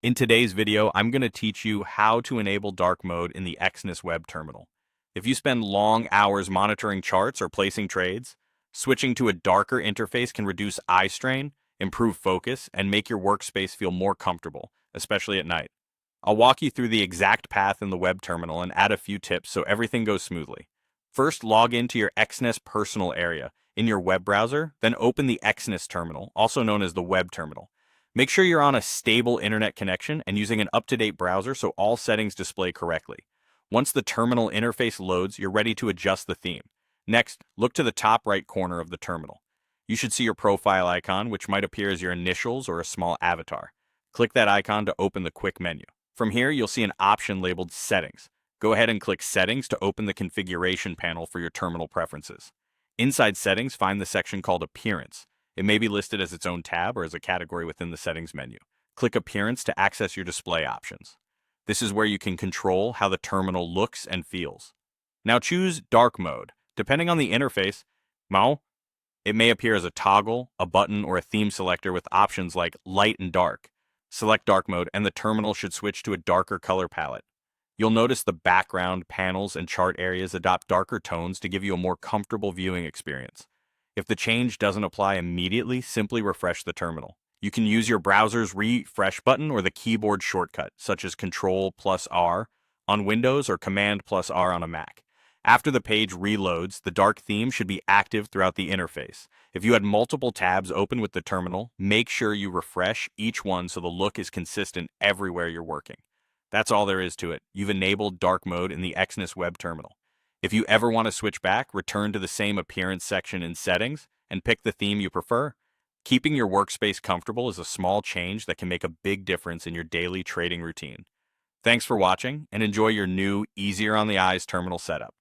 In today's video, I'm going to teach you how to enable dark mode in the Exness web terminal. If you spend long hours monitoring charts or placing trades, switching to a darker interface can reduce eye strain, improve focus, and make your workspace feel more comfortable, especially at night. I'll walk you through the exact path in the web terminal and add a few tips so everything goes smoothly. First, log into your Exness personal area in your web browser, then open the Exness terminal, also known as the web terminal. Make sure you're on a stable internet connection and using an up-to-date browser so all settings display correctly. Once the terminal interface loads, you're ready to adjust the theme. Next, look to the top right corner of the terminal. You should see your profile icon, which might appear as your initials or a small avatar. Click that icon to open the quick menu. From here, you'll see an option labeled Settings. Go ahead and click Settings to open the configuration panel for your terminal preferences. Inside Settings, find the section called Appearance. It may be listed as its own tab or as a category within the settings menu. Click Appearance to access your display options. This is where you can control how the terminal looks and feels. Now choose Dark Mode. Depending on the interface, it may appear as a toggle, a button, or a theme selector with options like Light and Dark. Select Dark Mode and the terminal should switch to a darker color palette. You'll notice the background, panels, and chart areas adopt darker tones to give you a more comfortable viewing experience. If the change doesn't apply immediately, simply refresh the terminal. You can use your browser's refresh button or the keyboard shortcut, such as Ctrl+R on Windows or Command+R on a Mac. After the page reloads, the dark theme should be active throughout the interface. If you had multiple tabs open with the terminal, make sure you refresh each one so the look is consistent everywhere you're working. That's all there is to it. You've enabled dark mode in the Exness web terminal. If you ever want to switch back, return to the same appearance section in settings and pick the theme you prefer. Keeping your workspace comfortable is a small change that can make a big difference in your daily trading routine. Thanks for watching and enjoy your new, easier on the eyes terminal setup.